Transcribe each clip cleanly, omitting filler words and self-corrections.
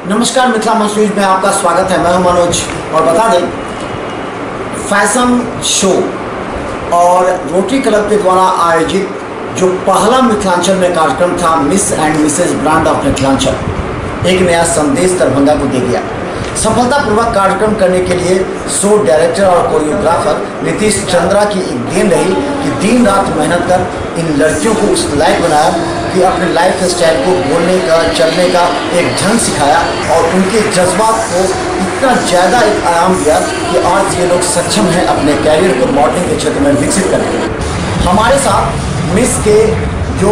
नमस्कार, मिथिला मंच न्यूज में आपका स्वागत है। मैं हूं मनोज। और बता दें, फैशन शो और रोटरी क्लब के द्वारा आयोजित जो पहला मिथिलांचल में कार्यक्रम था, Miss and Mrs brand of Mithilanchal, एक नया संदेश दरभंगा को दे गया। सफलतापूर्वक कार्यक्रम करने के लिए शो डायरेक्टर और कोरियोग्राफर नीतीश चंद्रा की एक देन रही कि दिन रात मेहनत कर इन लड़कियों को उस लायक बनाया कि अपने लाइफ स्टाइल को बोलने का, चलने का एक ढंग सिखाया और उनके जज्बात को इतना ज़्यादा एक आयाम दिया कि आज ये लोग सक्षम हैं अपने कैरियर को मॉडलिंग के क्षेत्र में विकसित करने। हमारे साथ मिस के जो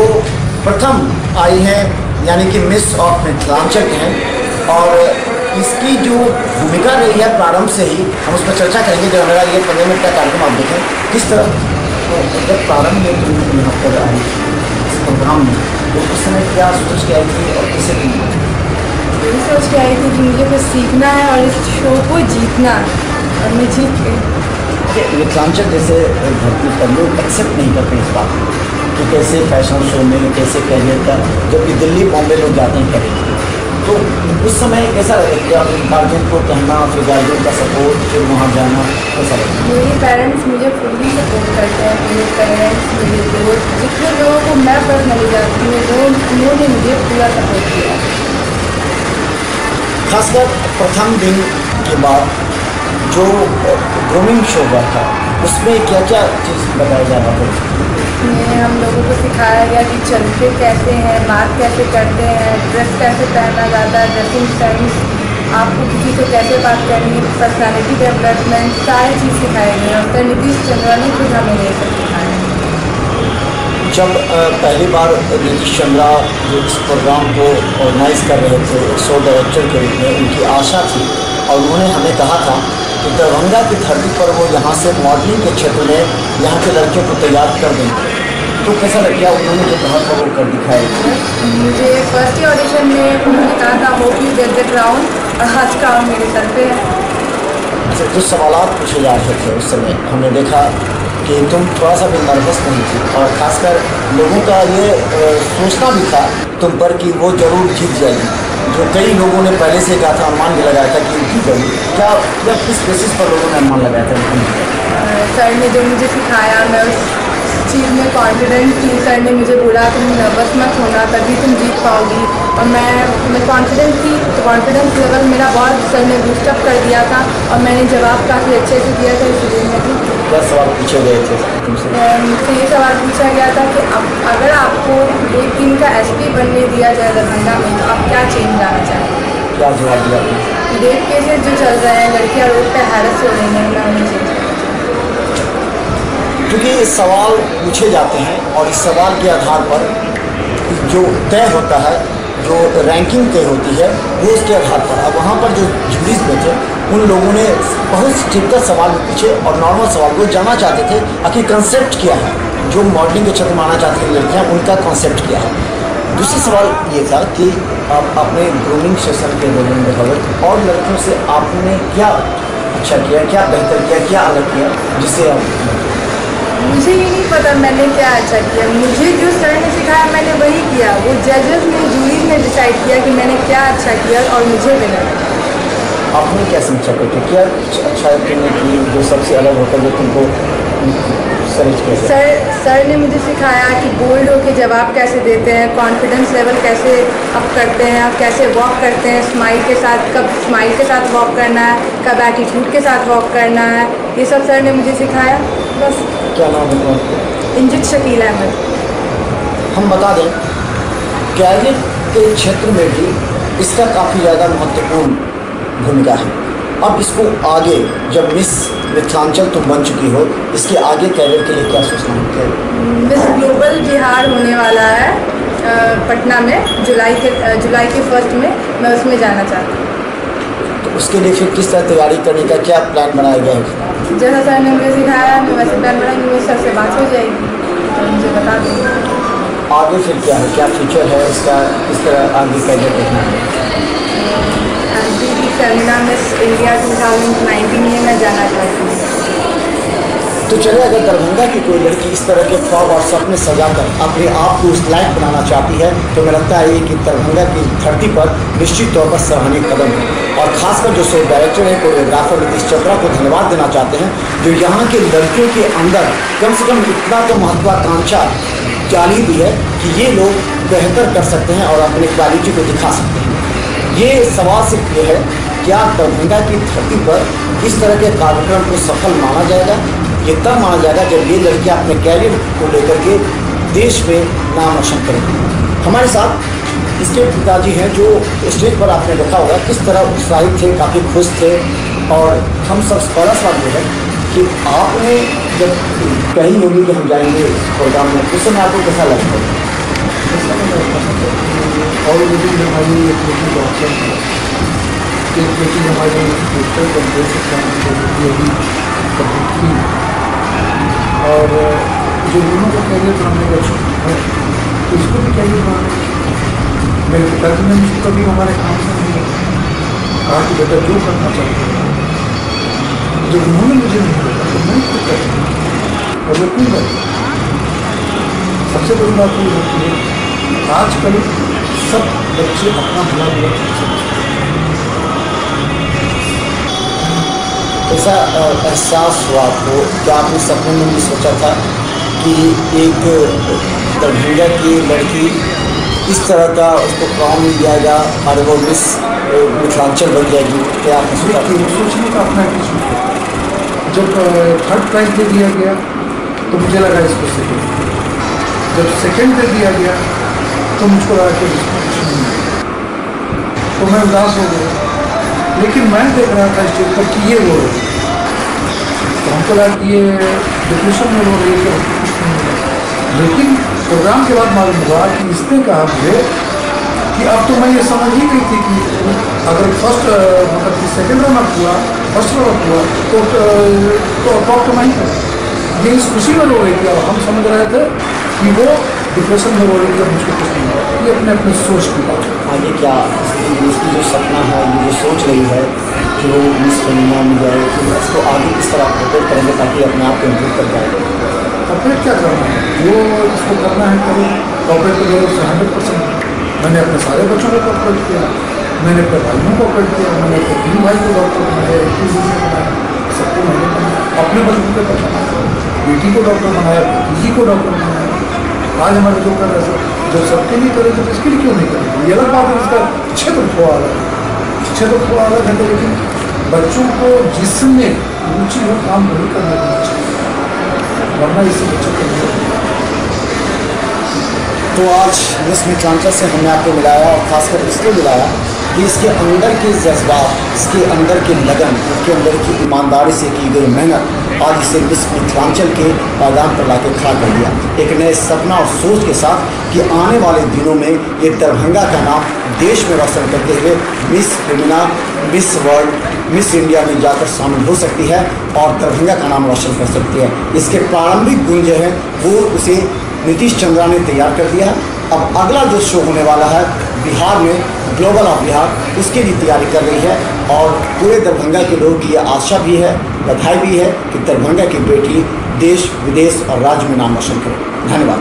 प्रथम आई हैं, यानी कि मिस ऑफ मिथिलांचल के हैं, और इसकी जो भूमिका रही है प्रारंभ से ही हम उस पर चर्चा करेंगे। जब हमारा ये 15 मिनट का कार्यक्रम आप देखें किस तरह जब प्रारंभ में तुम यहाँ पर आई इस प्रोग्राम में, तो उस समय क्या सोच के आई थी और किसे की? यही सोच के आई थी कि मुझे कुछ सीखना है और इस शो को जीतना है और मैं जीत गई। मिथिलांचल जैसे धरती पर लोग एक्सेप्ट नहीं करते इस बात को कि कैसे फैशन शो में कैसे कैरियर का, जबकि दिल्ली बॉम्बे लोग जाते हैं करें। तो उस समय कैसा लगेगा गार्जियन को कहना, फिर गार्जियन का सपोर्ट, फिर वहाँ जाना, कैसा लगेगा? मेरे पेरेंट्स मुझे फुल्ली सपोर्ट करते हैं। मेरे पेरेंट्स, मेरे दोस्त, जितने लोगों को मैं पर्सनली जानती हूँ उन्होंने मुझे पूरा सपोर्ट किया। खासकर प्रथम दिन के बाद जो ग्रूमिंग शो हुआ था, उसमें क्या क्या चीज़ बताया जा रहा था? इसमें हम लोगों को सिखाया गया कि चलते कैसे हैं, बात कैसे करते हैं, ड्रेस कैसे पहना जाता है, ड्रेसिंग सेंस, आपको किसी से कैसे बात करनी है, पर्सनैलिटी डेवलपमेंट, सारी चीज़ सिखाई गई। और फिर नीतीश चंद्रा ने खुद हमें ये सब सिखाया। जब पहली बार नीतीश चंद्रा जो इस प्रोग्राम को ऑर्गेनाइज कर रहे थे शो डायरेक्टर के रूप में, उनकी आशा थी और उन्होंने हमें कहा था कि दरभंगा की धरती पर वो यहाँ से मॉडलिंग के क्षेत्र में यहाँ के लड़कियों को तैयार कर देंगे। तो कैसा लग गया उन्होंने जो कहा था वो कर दिखाया? मुझे फर्स्ट ही ऑडिशन में उन्होंने कहा था hope you get the crown, और आज क्राउन मेरे सर पे है। अच्छा, जो सवाल पूछे जा रहे थे उस समय हमने देखा कि तुम थोड़ा सा भी नर्वस नहीं थी, और खासकर लोगों का ये सोचना भी था तुम पर कि वो जरूर जीत जाएगी, जो कई लोगों ने पहले से कहा था, अनुमान भी लगाया था कि जीत जाएगी। क्या या किस बेसिस पर लोगों ने अनुमान लगाया था? सर ने जो मुझे सिखाया, मैं उस चीज़ में कॉन्फिडेंट थी। सर ने मुझे बोला तुम नर्वस मत होना, तभी तुम जीत पाओगी, और मैं कॉन्फिडेंट थी। तो कॉन्फिडेंस लेवल मेरा बहुत सर ने बूस्टअप कर दिया था और मैंने जवाब काफ़ी अच्छे से दिया था, इसलिए मैं क्या सवाल पूछे गए थे तुमसे? मुझसे ये सवाल पूछा गया था कि अगर आपको एक दिन का एसपी बनने दिया जाए दरभंगा में, तो आप क्या चेंज लाना चाहेंगे? क्या जवाब दिया आपने? रेप केसेस जो चल रहे हैं, लड़कियां रोड पे हैरेस हो रही हैं, मैं उन्हें चेंज। क्योंकि सवाल पूछे जाते हैं और इस सवाल के आधार पर जो तय होता है, जो रैंकिंग तय होती है, वो उसके आधार पर। अब वहाँ पर जो जूरीज में थे उन लोगों ने बहुत स्ट्रिक्ट सवाल पूछे और नॉर्मल सवाल को जानना चाहते थे आखिर कंसेप्ट क्या है, जो मॉडलिंग के क्षेत्र में आना चाहती हैं लड़कियाँ, उनका कंसेप्ट क्या है। दूसरी सवाल ये था कि आप अपने ग्रूमिंग सेशन के दौरान बताओ और लड़कियों से आपने क्या अच्छा किया, क्या बेहतर किया, क्या अलग किया जिससे आप? मुझे ये नहीं पता मैंने क्या अच्छा किया। मुझे जो सर ने सिखाया मैंने वही किया। वो जजेस ने, जूरीज ने डिसाइड किया कि मैंने क्या अच्छा किया और मुझे विनर। आपने क्या समझा करके क्या अच्छा करने की जो सबसे अलग होता है जो तुमको सर ने मुझे सिखाया कि बोल्ड होकर जवाब कैसे देते हैं, कॉन्फिडेंस लेवल कैसे अप करते हैं, कैसे वॉक करते हैं स्माइल के साथ, कब स्माइल के साथ वॉक करना है, कब एटीट्यूड के साथ वॉक करना है, ये सब सर ने मुझे सिखाया। बस। क्या नाम है तुम्हारा? इंजित शकील अहमद। हम बता दें कैरियर के क्षेत्र में भी इसका काफ़ी ज़्यादा महत्वपूर्ण भूमिका है। अब इसको आगे जब मिस मिथिलांचल तुम बन चुकी हो, इसके आगे कैरियर के लिए क्या सोचना है? मिस ग्लोबल बिहार होने वाला है पटना में जुलाई के फर्स्ट में, मैं उसमें जाना चाहती हूँ। तो उसके लिए फिर किस तरह तैयारी करने का क्या प्लान बनाया गया है? जैसा सर ने मुझे सिखाया मैं वैसे प्लान बनाऊंगी। मेरे सर से बात हो जाएगी तो मुझे बता देंगे। आगे फिर क्या है, क्या फ्यूचर है इसका, किस तरह आगे कैरियर देखना है? फेमिना मिस इंडिया 2019 में मैं जाना चाहती हूँ। तो चलिए, अगर दरभंगा की कोई लड़की इस तरह के ख्वाब और सपने सजाकर अपने आप को उस लायक बनाना चाहती है तो मुझे लगता है कि दरभंगा की धरती पर निश्चित तौर पर सराहनीय कदम है। और खासकर जो शो डायरेक्टर है, कोरियोग्राफर नीतीश चंद्रा को धन्यवाद देना चाहते हैं, जो यहाँ के लड़कियों के अंदर कम से कम इतना तो महत्वाकांक्षा डाली दी है कि ये लोग बेहतर कर सकते हैं और अपनी क्वालिटी को दिखा सकते हैं। ये सवाल सिर्फ ये है, क्या दरभंगा की धरती पर इस तरह के कार्यक्रम को सफल माना जाएगा? ये तब माना जाएगा जब ये लड़कियां अपने कैरियर को लेकर के देश में नाम रोशन करेंगी। हमारे साथ इसके पिताजी हैं, जो स्टेज पर आपने देखा होगा किस तरह उत्साहित थे, काफ़ी खुश थे। और हम सब बड़ा सवाल ये है कि आपने जब कही होगी कि हम जाएंगे प्रोग्राम में, उस समय आपको कैसा लगता है? ऑलरेडी हमारी एक बेटी हमारे पोस्टर कंप्लीट की, और जो दोनों का कैरियर बनाने का छोटा है तो इसको भी कैरियर बनाने। मेरे पिताजी ने मुझको कभी हमारे काम से नहीं कहा कि बेटा जो करना चाहते हैं, जब उन्होंने मुझे नहीं बोला तो मैं खुद करता और वो क्यों करता। सबसे बड़ी बात ये होती है आजकल सब बच्चे अपना भला बुरा समझते हैं। ऐसा एहसास हुआ आपको, क्या आपने सपने में भी सोचा था कि एक दरभंगा की लड़की इस तरह का उसको काम मिल जाएगा और वो मिस मिथिलांचल बन जाएगी? क्या आपने सोचा? सोचने का अपना जब थर्ड प्राइज दे दिया गया तो मुझे लगा इसको सेकेंड, जब सेकेंड दे दिया गया तो मुझको लगा कि तो मैं उदास हो गया। लेकिन मैं देख रहा था स्टेज पर कि ये रो रही, तो हमको लगा कि ये डिप्रेशन में रो रही है। लेकिन प्रोग्राम के बाद मालूम हुआ कि इसने कहा मुझे कि अब तो मैं ये समझ ही गई थी कि अगर फर्स्ट मतलब कि सेकेंड रनअप हुआ, फर्स्ट रनअप हुआ तो टॉप तो नहीं कर। ये इस खुशी में रो रही थी। और हम समझ रहे थे कि वो डिप्रेशन में रो रही थी, मुझको कुछ नहीं हुआ। ये अपने अपने सोच की बात है। आगे क्या इसकी जो सपना है, ये जो सोच रही है कि वो मिस बनना मिल जाए, तो इसको आगे किस तरह प्रोटेक्ट करेंगे ताकि अपने आप को इम्प्रूव कर जाए? कॉपरेट क्या करना है, जो इसको करना है करो। कॉपरेट की जरूरत से 100%। मैंने अपने सारे बच्चों को कॉपरेट किया, मैंने अपने भाइयों को कॉपरेट किया, मैंने अपने 3 भाई को डॉक्टर बनाया, 21 बनाया, सबको मैंने अपने बच्चों को बनाया, बेटी को डॉक्टर बनाया, भतीजी को डॉक्टर बनाया। आज हमारे जो कर रहे हैं, जब सबके लिए करेंगे तो इसके लिए क्यों नहीं करेंगे? ये अलग बात है, इसका क्षेत्र थोड़ा अलग है, क्षेत्र थोड़ा अलग है। तो लेकिन बच्चों को जिसमें रुचि हो काम वही करने देना चाहिए, वरना इससे बच्चों को नहीं। तो आज मिस मिथिलांचल से हमने आपको मिलाया, और खासकर इसलिए मिलाया कि इसके अंदर के जज्बात, इसके अंदर की लगन, इसके अंदर की ईमानदारी से की गई मेहनत आज इसे मिस मिथिलांचल के मैदान पर लाके खड़ा कर दिया, एक नए सपना और सोच के साथ कि आने वाले दिनों में ये दरभंगा का नाम देश में रोशन करते हुए miss Femina, miss world, miss India में जाकर शामिल हो सकती है और दरभंगा का नाम रोशन कर सकती है। इसके प्रारंभिक गुण जो है वो उसे नीतीश चंद्रा ने तैयार कर दिया है। अब अगला जो शो होने वाला है बिहार में, ग्लोबल ऑफ बिहार, उसकी भी तैयारी कर रही है। और पूरे दरभंगा के लोगों की ये आशा भी है, बधाई भी है कि दरभंगा की बेटी देश विदेश और राज्य में नाम रोशन करे। धन्यवाद।